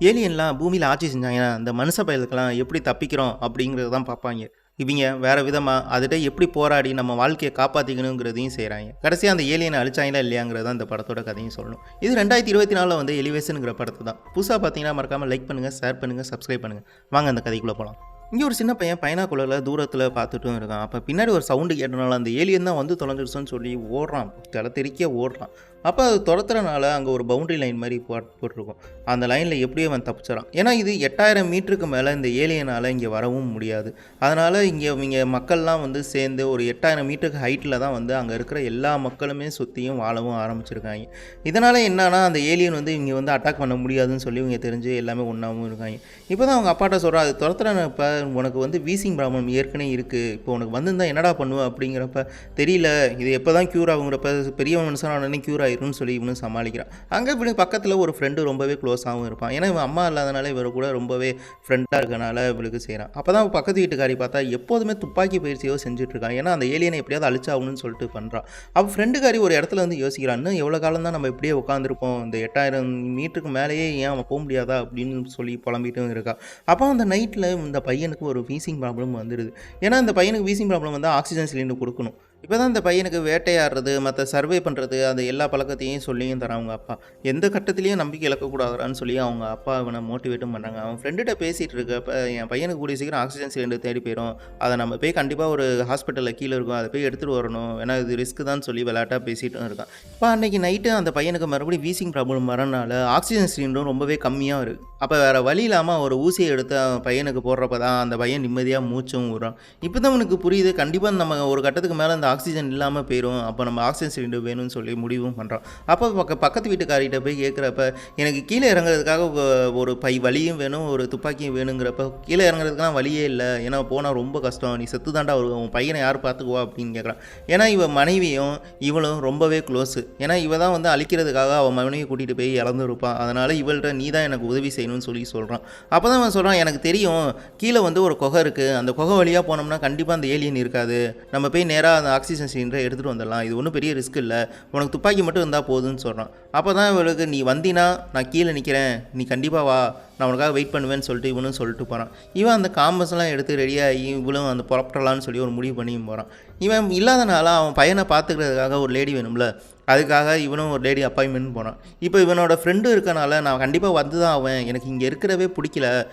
ஏலியன்லாம் பூமியில ஆட்சி செஞ்சாங்கன்னா, அந்த மனுஷ பயலுக்கெல்லாம் எப்படி தப்பிக்கிறோம் அப்படிங்கிறத தான் பார்ப்பாய்ங்க. இவிங்க வேற விதமா அதுட்ட எப்படி போராடி நம்ம வாழ்க்கைய காப்பாத்திக்கணுங்கிறதையும் செய்றாய்ங்க. கடைசியா அந்த ஏலியன அழிச்சாய்ங்களா இல்லையாங்கிறது தான் இந்த படத்தோட கதையும் சொல்லணும். இது 2024ல வந்து எலிவேஷன்ங்கிற படத்து தான். புதுசா பார்த்தீங்கன்னா மறக்காம லைக் பண்ணுங்க, ஷேர் பண்ணுங்க, சப்ஸ்கிரைப் பண்ணுங்க. வாங்க அந்த கதைக்குள்ள போலாம். இங்க ஒரு சின்ன பையன் பைனாகுலர்ல தூரத்துல பார்த்துட்டும் இருக்கான். அப்ப பின்னாடி ஒரு சவுண்ட் கேட்டனால அந்த ஏலியன் தான் வந்து தொலைஞ்சிருச்சுன்னு சொல்லி ஓடுறான். தல தெறிக்க ஓடுறான். அப்ப அது துரத்துறனால அங்க ஒரு பவுண்டரி லைன் மாரி போட்டிருக்கும். அந்த லைன்ல எப்படியோ அவன் தப்பிச்சிடறான். ஏன்னா இது 8000 மீட்டருக்கு மேல இந்த ஏலியனால இங்க வரவும் முடியாது. அதனால இங்க மக்கள்லாம் வந்து சேர்ந்து ஒரு 8000 மீட்டருக்கு ஹைட்ல தான் வந்து அங்க இருக்கிற எல்லா மக்களுமே சுத்தியும் வாழவும் ஆரம்பிச்சிருக்காங்க. இதனால என்னன்னா அந்த ஏலியன் வந்து இவங்க வந்து அட்டாக் பண்ண முடியாதுன்னு சொல்லி இவங்க தெரிஞ்சு எல்லாமே ஒண்ணாவும் இருக்காங்க. இப்பதான் அவங்க அப்பாட்ட சொல்றான், அது துரத்துறப்ப உனக்கு வந்து வீசிங் ப்ராப்ளம் ஏற்கனவே இருக்கு. இப்போ உனக்கு வந்திருந்தா என்னடா பண்ணுவ அப்படிங்கிறப்ப தெரியல. இது எப்பதான் கியூர் ஆகுங்கிறப்ப பெரிய மனுஷனா உடனே கியூர் ஆயிரும்னு சொல்லி இவனும் சமாளிக்கிறான். அங்கே இவனுக்கு பக்கத்தில் ஒரு ஃப்ரெண்டு ரொம்பவே க்ளோஸாகவும் இருப்பான். ஏன்னா இவன் அம்மா இல்லாதனால இவர் கூட ரொம்பவே ஃப்ரெண்டாக இருக்கனால இவளுக்கு செய்கிறான். அப்போ தான் பக்கத்து வீட்டுக்காரி பார்த்தா எப்போதுமே துப்பாக்கி பயிற்சியோ செஞ்சுட்டு இருக்கான். ஏன்னா அந்த ஏலியனை எப்படியாவது அழிச்சாகணும்னு சொல்லிட்டு பண்ணுறான். அப்போ ஃப்ரெண்டுக்காரி ஒரு இடத்துல வந்து யோசிக்கிறான், இன்னும் எவ்வளோ காலம் தான் நம்ம இப்படியே உட்காந்துருப்போம், இந்த 8000 மீட்டருக்கு மேலேயே ஏன் அவன் போக முடியாதா அப்படின்னு சொல்லி புலம்பிட்டும் இருக்கா. அப்போ அந்த நைட்டில் இந்த பையனுக்கு ஒரு வீசிங் ப்ராப்ளம் வந்துடுது. ஏன்னா இந்த பையனுக்கு வீசிங் ப்ராப்ளம் வந்து ஆக்சிஜன் சிலிண்டர் கொடுக்கணும். இப்போ தான் இந்த பையனுக்கு வேட்டையாடுறது மற்ற சர்வே பண்ணுறது அந்த எல்லா பழக்கத்தையும் சொல்லியும் தரான் அவங்க அப்பா. எந்த கட்டத்துலேயும் நம்பிக்கை இழக்கக்கூடாதான்னு சொல்லி அவங்க அப்பா இவனை மோட்டிவேட்டும் பண்ணுறாங்க. அவன் ஃப்ரெண்டுகிட்ட பேசிகிட்டு இருக்கப்ப என் பையனுக்கு கூடிய சீக்கிரம் ஆக்சிஜன் சிலிண்டர் தேடி போயிடும், அதை நம்ம போய் கண்டிப்பாக ஒரு ஹாஸ்பிட்டலில் கீழே இருக்கும், அதை போய் எடுத்துகிட்டு வரணும், ஏன்னா இது ரிஸ்க்கு தான் சொல்லி விளையாட்டாக பேசிகிட்டும் இருக்கான். இப்போ அன்றைக்கி நைட்டு அந்த பையனுக்கு மறுபடியும் வீசிங் ப்ராப்ளம் வரனால ஆக்சிஜன் சிலிண்டரும் ரொம்பவே கம்மியாக இருக்குது. அப்போ வேறு வழி இல்லாமல் ஒரு ஊசியை எடுத்து அவன் பையனுக்கு போடுறப்ப தான் அந்த பையன் நிம்மதியாக மூச்சும் விடுறான். இப்போ தான் அவனுக்கு புரியுது, கண்டிப்பாக நம்ம ஒரு கட்டத்துக்கு மேலே அந்த ஆக்சிஜன் இல்லாமல் போயிடும், அப்போ நம்ம ஆக்சிஜன் சிலிண்டர் வேணும்னு சொல்லி முடிவும் பண்ணுறான். அப்போ பக்கத்து வீட்டுக்காரிகிட்ட போய் கேட்குறப்ப எனக்கு கீழே இறங்குறதுக்காக ஒரு வழியும் வேணும், ஒரு துப்பாக்கியும் வேணுங்கிறப்ப கீழே இறங்குறதுக்குலாம் வழியே இல்லை, ஏன்னா போனால் ரொம்ப கஷ்டம், நீ செத்து தாண்டா வருவோம், உன் பையனை யார் பார்த்துக்குவா அப்படின்னு கேட்குறான். ஏன்னா இவன் மனைவியும் இவளும் ரொம்பவே க்ளோஸு. ஏன்னா இவ தான் வந்து அழிக்கிறதுக்காக அவன் மனைவியை கூட்டிகிட்டு போய் இறந்துருப்பான். அதனால் இவள்கிட்ட நீ தான் எனக்கு உதவி செய்யணும்னு சொல்லி சொல்கிறான். அப்போ தான் அவன் சொல்கிறான், எனக்கு தெரியும் கீழே வந்து ஒரு குகை இருக்குது, அந்த குகை வழியாக போனோம்னா கண்டிப்பாக அந்த ஏலியன் இருக்காது, நம்ம போய் நேராக அந்த ஆக்சிஜன் சிலிண்டரை எடுத்துகிட்டு வந்துடலாம், இது ஒன்றும் பெரிய ரிஸ்க் இல்லை, உனக்கு துப்பாக்கி மட்டும் இருந்தால் போதுன்னு சொல்கிறான். அப்போ தான் இவளுக்கு நீ வந்தினா நான் கீழே நிற்கிறேன், நீ கண்டிப்பாக வா, நான் உனக்காக வெயிட் பண்ணுவேன்னு சொல்லிட்டு இவனும் சொல்லிட்டு போகிறான். இவன் அந்த காம்பஸ்லாம் எடுத்து ரெடியாகி இவளும் அந்த புறப்படலான்னு சொல்லி ஒரு முடிவு பண்ணியும் போகிறான். இவன் இல்லாதனால அவன் பையனை பார்த்துக்கிறதுக்காக ஒரு லேடி வேணும்ல, அதுக்காக இவனும் ஒரு லேடி அப்பாயின்மெண்ட் போனான். இப்போ இவனோட ஃப்ரெண்டு இருக்கனால நான் கண்டிப்பாக வந்து தான் ஆவேன், எனக்கு இங்கே இருக்கிறவே பிடிக்கல,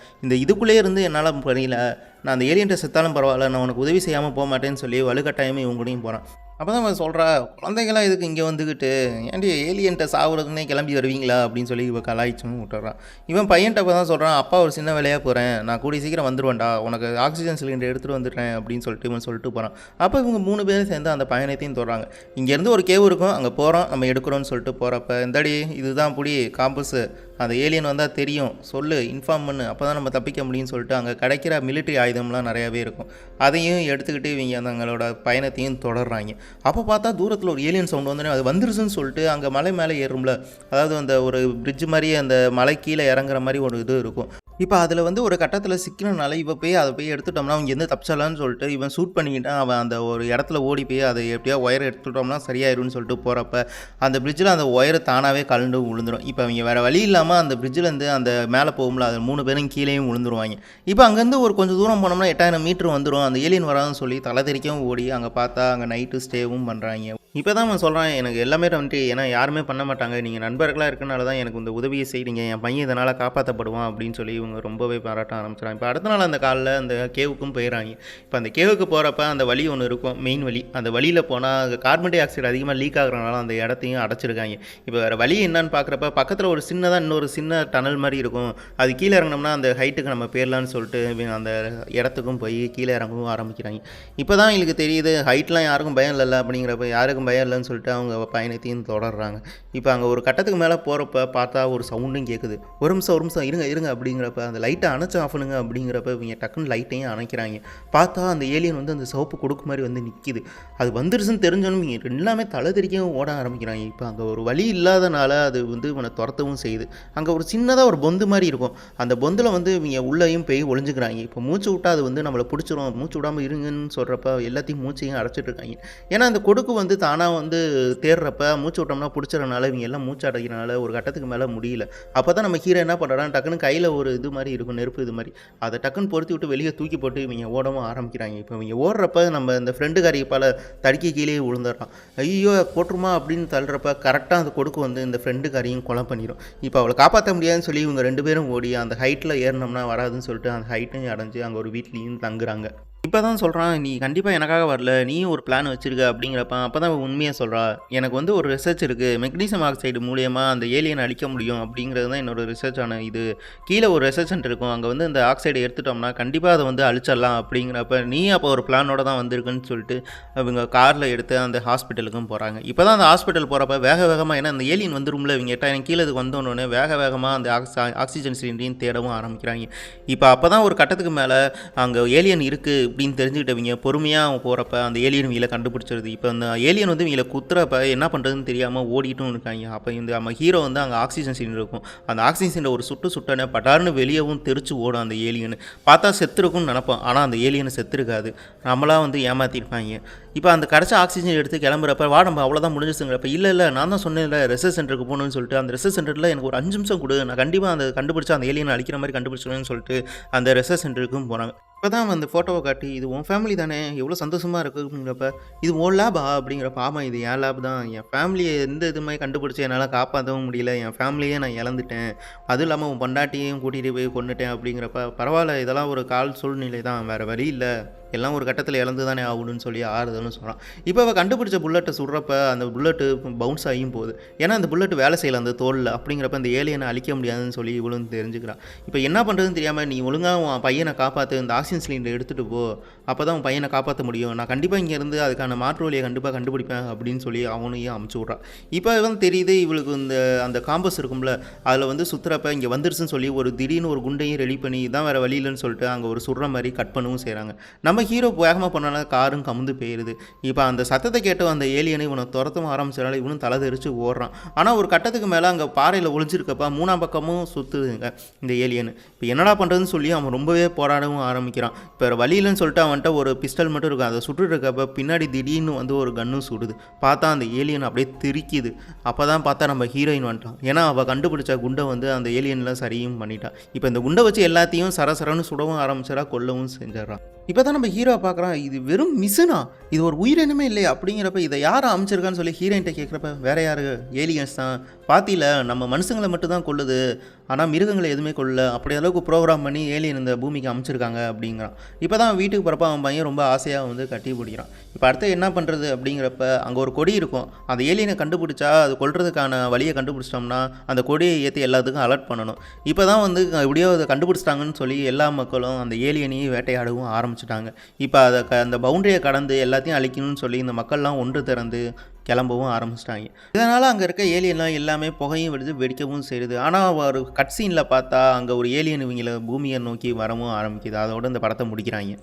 இந்த இதுக்குள்ளே இருந்து என்னால் புரியல, நான் அந்த ஏலியன்ட்ட செத்தாலும் பரவாயில்ல, நான் உனக்கு உதவி செய்யாமல் போக மாட்டேன்னு சொல்லி வலுக்கட்டாயமே இவங்க கூடயும் போகிறான். அப்போ தான் அவன் சொல்கிறா, குழந்தைங்களாம் இதுக்கு இங்கே வந்துக்கிட்டு ஏன்டி ஏலியன்ட்ட சாவுறதுன்னே கிளம்பி வருவீங்களா அப்படின்னு சொல்லி இவன் கலாய்ச்சும் விட்டுறான். இவன் பையன்ட்ட அப்போ தான் சொல்கிறான், அப்பா ஒரு சின்ன வேலையாக போகிறேன், நான் கூடிய சீக்கிரம் வந்துடுவேன்டா, உனக்கு ஆக்சிஜன் சிலிண்டர் எடுத்துகிட்டு வந்துடுறேன் அப்படின்னு சொல்லிட்டு இவன் சொல்லிட்டு போகிறான். அப்போ இவங்க 3 பேரும் சேர்ந்து அந்த பயணத்தையும் தொடறாங்க. இங்கேருந்து ஒரு கேவ் இருக்கும், அங்கே போகிறோம், நம்ம எடுக்கிறோன்னு சொல்லிட்டு போகிறப்ப இந்தாடி இதுதான் புடி காம்பஸு, அந்த ஏலியன் வந்தால் தெரியும் சொல்லு, இன்ஃபார்ம் பண்ணு, அப்போ தான் நம்ம தப்பிக்க முடியும்னு சொல்லிட்டு அங்கே கிடைக்கிற மிலிட்ரி ஆயுதம்லாம் நிறையாவே இருக்கும், அதையும் எடுத்துக்கிட்டு இவங்க அவங்களோட பயணத்தையும் தொடர்றாங்க. அப்போ பார்த்தா தூரத்தில் ஒரு ஏலியன் சவுண்ட் வந்தோடனே அது வந்துருச்சுன்னு சொல்லிட்டு அங்கே மலை மேலே ஏறும்ல, அதாவது அந்த ஒரு பிரிட்ஜ் மாதிரி அந்த மலை கீழே இறங்குற மாதிரி ஒரு இது இருக்கும். இப்போ அதில் வந்து ஒரு கட்டத்தில் சிக்கினனால இவன் போய் அதை போய் எடுத்துட்டோம்னா அவங்க எந்த தப்பிச்சலான்னு சொல்லிட்டு இவன் ஷூட் பண்ணிக்கிட்டான். அவன் அந்த ஒரு இடத்துல ஓடி போய் அதை எப்படியா ஒயர் எடுத்துட்டோம்னா சரியாயிரும்னு சொல்லிட்டு போகிறப்ப அந்த பிரிட்ஜில் அந்த ஒயர் தானாகவே கலண்டு விழுந்துடும். இப்போ அவங்க வேறு வழி இல்லாமல் அந்த பிரிட்ஜிலேருந்து அந்த மேலே போகும்ல, அது 3 பேரும் கீழேயும் விழுந்துருவாங்க. இப்போ அங்கேருந்து ஒரு கொஞ்சம் தூரம் போனோம்னா 8000 மீட்டர் வந்துடும், அந்த ஏலியன் வராதுன்னு சொல்லி தலை தெறிக்கவும் ஓடி அங்கே பார்த்தா அங்கே நைட்டு ஸ்டேவும் பண்ணுறாங்க. இப்போ தான் அவன் சொல்கிறான், எனக்கு எல்லாமே வந்துட்டு ஏன்னா யாருமே பண்ண மாட்டாங்க, நீங்கள் நண்பர்களாக இருக்கனால தான் எனக்கு இந்த உதவியை செய்கிறீங்க, என் பையன் இதனால் காப்பாற்றப்படுவான் அப்படின்னு சொல்லி இவங்க ரொம்பவே பாராட்ட ஆரம்பிச்சிடாங்க. இப்போ அடுத்த நாள் அந்த காலில் அந்த கேவுக்கும் போயிடறாங்க. இப்போ அந்த கேவுக்கு போகிறப்ப அந்த வழி ஒன்று இருக்கும், மெயின் வழி, அந்த வழியில் போனால் கார்பன் டை ஆக்சைடு அதிகமாக லீக் ஆகுறதுனால அந்த இடத்தையும் அடைச்சிருக்காங்க. இப்போ வேறு வழி என்னன்னு பார்க்குறப்ப பக்கத்தில் ஒரு சின்னதாக இன்னொரு சின்ன டனல் மாதிரி இருக்கும், அது கீழே இறங்கினோம்னா அந்த ஹைட்டுக்கு நம்ம போயிடலான்னு சொல்லிட்டு அந்த இடத்துக்கும் போய் கீழே இறங்கவும் ஆரம்பிக்கிறாங்க. இப்போ தான் எங்களுக்கு தெரியுது ஹைட்லாம் யாருக்கும் பயம் இல்லைல்ல அப்படிங்கிறப்ப யாருக்கும் பயம் இல்லைன்னு சொல்லிட்டு அவங்க பயணத்தையும் தொடர்றாங்க. இப்போ அங்கே ஒரு கட்டத்துக்கு மேலே போகிறப்ப பார்த்தா ஒரு சவுண்டும் கேட்குது, ஒரு நிமிஷம் இருங்க அப்படிங்கிறப்ப அந்த லைட்டை அணைச்சு ஆஃப் பண்ணுங்க அப்படிங்கிறப்ப இவங்க டக்குன்னு லைட்டையும் அணைக்கிறாங்க. பார்த்தா அந்த ஏலியன் வந்து அந்த சிவப்பு கொடுக்கு மாதிரி வந்து நிற்கிது. அது வந்துருச்சுன்னு தெரிஞ்சோன்னு இவங்க எல்லாமே தலை தெறிக்கவும் ஓட ஆரம்பிக்கிறாங்க. இப்போ அங்கே ஒரு வழி இல்லாதனால அது வந்து இவனை துரத்தவும் செய்யுது. அங்கே ஒரு சின்னதாக ஒரு பொந்து மாதிரி இருக்கும், அந்த பொந்தில் வந்து இவங்க உள்ளேயும் போய் ஒளிஞ்சுக்கிறாங்க. இப்போ மூச்சு விட்டா அது வந்து நம்மளை பிடிச்சிரும், மூச்சு விடாமல் இருங்கன்னு சொல்கிறப்ப எல்லாத்தையும் மூச்சையும் அடைச்சிட்டு இருக்காங்க. ஏன்னா அந்த கொடுக்கு வந்து ஆனால் வந்து தேடுறப்ப மூச்சு விட்டோம்னா பிடிச்சறனால இவங்க எல்லாம் மூச்சு அடைக்கிறனால ஒரு கட்டத்துக்கு மேலே முடியல. அப்போ தான் நம்ம ஹீரோ என்ன பண்ணுறான், டக்குன்னு கையில் ஒரு இது மாதிரி இருக்கும், நெருப்பு இது மாதிரி. அதை டக்குன்னு பொருத்தி விட்டு வெளியே தூக்கி போட்டு இவங்க ஓடவும் ஆரம்பிக்கிறாங்க. இப்போ இவங்க ஓடுறப்ப நம்ம இந்த ஃப்ரெண்டுக்காரி பல தடுக்கி கீழே விழுந்துடுறான். ஐயோ போட்டுருமா அப்படின்னு தள்ளுறப்ப கரெக்டாக அந்த கொடுக்கு வந்து இந்த ஃப்ரெண்டுக்காரியும் கொலை பண்ணிடும். இப்போ அவளை காப்பாற்ற முடியாதுன்னு சொல்லி இவங்க 2 பேரும் ஓடி அந்த ஹைட்டில் ஏறினோம்னா வராதுன்னு சொல்லிட்டு அந்த ஹைட்டையும் அடைஞ்சு அங்கே ஒரு வீட்லேயும் தங்குறாங்க. இப்போ தான் சொல்கிறான், நீ கண்டிப்பாக எனக்காக வரல, நீயும் ஒரு பிளான் வச்சுருக்க அப்படிங்கிறப்ப அப்போ தான் உண்மையாக சொல்கிறா. எனக்கு வந்து ஒரு ரிசர்ச் இருக்குது, மெக்னீசியம் ஆக்சைடு மூலியமாக அந்த ஏலியனை அழிக்க முடியும் அப்படிங்கிறது தான் என்னோட ரிசர்ச்சான இது. கீழே ஒரு ரிசர்ச் சென்டர் இருக்கும், அங்கே வந்து இந்த ஆக்சைடை எடுத்துட்டோம்னா கண்டிப்பாக அதை வந்து அழிச்சிடலாம் அப்படிங்கிறப்ப நீ அப்போ ஒரு பிளானோட தான் வந்திருக்குன்னு சொல்லிட்டு அவங்க காரில் எடுத்து அந்த ஹாஸ்பிட்டலுக்கும் போகிறாங்க. இப்போ தான் அந்த ஹாஸ்பிட்டல் போகிறப்ப வேக வேகமாக, ஏன்னா அந்த ஏலியன் வந்து ரூமில் இவங்க எனக்கு கீழே இதுக்கு வந்தோன்னே வேக வேகமாக அந்த ஆக்சிஜன் சிலிண்டரையும் தேடவும் ஆரம்பிக்கிறாங்க. இப்போ அப்போ தான் ஒரு கட்டத்துக்கு மேலே அங்கே ஏலியன் இருக்குது அப்படின்னு தெரிஞ்சுக்கிட்டவங்க பொறுமையாக அவங்க போகிறப்ப அந்த ஏலியன் இவங்களை கண்டுபிடிச்சிருது. இப்போ அந்த ஏலியன் வந்து இவங்களை குத்துறப்ப என்ன பண்ணுறதுன்னு தெரியாமல் ஓடிட்டும் இருக்காங்க. அப்போ இந்த நம்ம ஹீரோ வந்து அங்கே ஆக்சிஜன் சிலிண்டர் இருக்கும், அந்த ஆக்சிஜன் சிலிண்டர் ஒரு சுட்டனே பட்டார்னு வெளியவும் தெரிச்சு ஓடும் அந்த ஏலியன். பார்த்தா செத்துருக்குன்னு நினப்போம், ஆனால் அந்த ஏலியனை செத்துருக்காது, நம்மளாம் வந்து ஏமாற்றிருப்பாங்க. இப்போ அந்த கடைசி ஆக்சிஜன் எடுத்து கிளம்புறப்ப வா நம்ம அவ்வளோதான் முடிஞ்சிச்சுங்கிறப்ப இல்லை நான் தான் சொன்னேன்ல ரிசர்ச் சென்டருக்கு போகணுன்னு சொல்லிட்டு அந்த ரிசர்ச் சென்டரில் எனக்கு ஒரு 5 நிமிஷம் கொடு, நான் கண்டிப்பாக அந்த கண்டுபிடிச்சா அந்த ஏலியனை அழிக்கிற மாதிரி கண்டுபிடிச்சிடுவேன்னு சொல்லிட்டு அந்த ரிசர்ச் சென்டருக்கும் போகிறாங்க. இப்போ தான் அந்த ஃபோட்டோவை காட்டி இது உன் ஃபேமிலி தானே, எவ்வளோ சந்தோஷமாக இருக்குங்கிறப்ப இது உன் லேபா அப்படிங்கிறப்ப ஆமாம் இது என் லேப் தான், என் ஃபேமிலியை எந்த இது மாதிரி கண்டுபிடிச்சி என்னால் காப்பாற்றவும் முடியல, என் ஃபேமிலியே நான் இழந்துட்டேன், அதுவும் இல்லாமல் உன் பொண்டாட்டியையும் கூட்டிகிட்டு போய் கொண்டுட்டேன் அப்படிங்கிறப்ப பரவாயில்ல இதெல்லாம் ஒரு கால் சூழ்நிலை தான், வேறு வழி இல்லை, எல்லாம் ஒரு கட்டத்தில் இழந்து தானே ஆகணும்னு சொல்லி ஆறுதல்னு சொல்கிறான். இப்போ அவள் கண்டுபிடிச்ச புல்லட்டை சுடுறப்ப அந்த புல்லட்டு பவுன்ஸ் ஆகியும் போகுது, ஏன்னா அந்த புல்லட்டு வேலை செய்யலை அந்த தோலில். அப்படிங்கிறப்ப அந்த ஏலியனை அழிக்க முடியாதுன்னு சொல்லி இவளும் தெரிஞ்சுக்கிறான். இப்போ என்ன பண்ணுறதுன்னு தெரியாமல் நீ ஒழுங்காக உன் பையனை காப்பாற்று, இந்த ஆக்சிஜன் சிலிண்டர் எடுத்துகிட்டு போ, அப்போ தான் உன் பையனை காப்பாற்ற முடியும், நான் கண்டிப்பாக இங்கேருந்து அதுக்கான மாற்று வழியை கண்டிப்பாக கண்டுபிடிப்பேன் அப்படின்னு சொல்லி அவனையும் அமுச்சு விட்றான். இப்போ வந்து தெரியுது இவளுக்கு அந்த காம்பஸ் இருக்கும்ல, அதில் வந்து சுற்றுறப்ப இங்கே வந்துருச்சுன்னு சொல்லி ஒரு திடீர்னு ஒரு குண்டையும் ரெடி பண்ணி இதான் வேறு வழி இல்லைன்னு சொல்லிட்டு அங்கே ஒரு சுடுற மாதிரி கட் பண்ணவும் செய்கிறாங்க. நம்ம ஹீரோ வேகமாக பண்ணனா காரும் கமுந்து போயிடுது. இப்போ அந்த சத்தத்தை கேட்டு அந்த ஏலியனை இவனை துரத்தவும் ஆரம்பிச்சனால இவனும் தலை தெரிச்சு ஓடுறான். ஆனால் ஒரு கட்டத்துக்கு மேலே அங்கே பாறையில் ஒளிஞ்சிருக்கப்பா 3ஆம் பக்கமும் சுற்றுதுங்க இந்த ஏலியன். இப்போ என்னடா பண்ணுறதுன்னு சொல்லி அவன் ரொம்பவே போராடவும் ஆரம்பிக்கிறான். இப்போ வழி இல்லைன்னு சொல்லிட்டு அவன்கிட்ட ஒரு பிஸ்டல் மட்டும் இருக்கும், அதை சுட்டு இருக்கப்ப பின்னாடி திடீர்னு வந்து ஒரு கன்னும் சுடுது. பார்த்தா அந்த ஏலியன் அப்படியே திரிக்குது. அப்போ தான் பார்த்தா நம்ம ஹீரோயின் வந்துட்டான், ஏன்னா அவள் கண்டுபிடிச்ச குண்டை வந்து அந்த ஏலியன்லாம் சரியும் பண்ணிட்டான். இப்போ இந்த குண்டை வச்சு எல்லாத்தையும் சரசரன்னு சுடவும் ஆரம்பிச்சிடா, கொல்லவும் செஞ்சிடறான். இப்போ தான் நம்ம ஹீரோ பார்க்குறான், இது வெறும் மிஷினா, இது ஒரு உயிரினமே இல்லையா அப்படிங்கிறப்ப இதை யாரை அமைச்சிருக்கான்னு சொல்லி ஹீரோயின்ட்ட கேட்குறப்ப வேற யாரு, ஏலியன்ஸ் தான், பாத்தியில் நம்ம மனுஷங்களை மட்டும் தான் கொல்லுது, ஆனால் மிருகங்களை எதுவுமே கொல்ல, அப்படி அளவுக்கு ப்ரோக்ராம் பண்ணி ஏலியன் இந்த பூமிக்கு அமைச்சிருக்காங்க அப்படிங்கிறான். இப்போ தான் வீட்டுக்கு போகிறப்ப அவன் பையன் ரொம்ப ஆசையாக வந்து கட்டி பிடிக்கிறான். இப்போ அடுத்து என்ன பண்ணுறது அப்படிங்கிறப்ப அங்கே ஒரு கொடி இருக்கும், அந்த ஏலியனை கண்டுபிடிச்சா அது கொல்றதுக்கான வழியை கண்டுபிடிச்சிட்டோம்னா அந்த கொடியை ஏற்றி எல்லாத்துக்கும் அலர்ட் பண்ணணும். இப்போ தான் வந்து எப்படியோ அதை கண்டுபிடிச்சிட்டாங்கன்னு சொல்லி எல்லா மக்களும் அந்த ஏலியனையும் வேட்டையாடவும் ஆரம்பிச்சிட்டாங்க. இப்போ அதை அந்த பவுண்டரியை கடந்து எல்லாத்தையும் அழிக்கணும்னு சொல்லி இந்த மக்கள்லாம் ஒன்று திறந்து கிளம்பவும் ஆரம்பிச்சிட்டாங்க. இதனால் அங்கே இருக்க ஏலியன்லாம் எல்லாமே புகையும் விடுது, வெடிக்கவும் செய்யுது. ஆனால் ஒரு கட் சீனில் பார்த்தா அங்கே ஒரு ஏலியன் இவங்களை பூமியை நோக்கி வரவும் ஆரம்பிக்குது. அதோட இந்த படத்தை முடிக்கிறாங்க.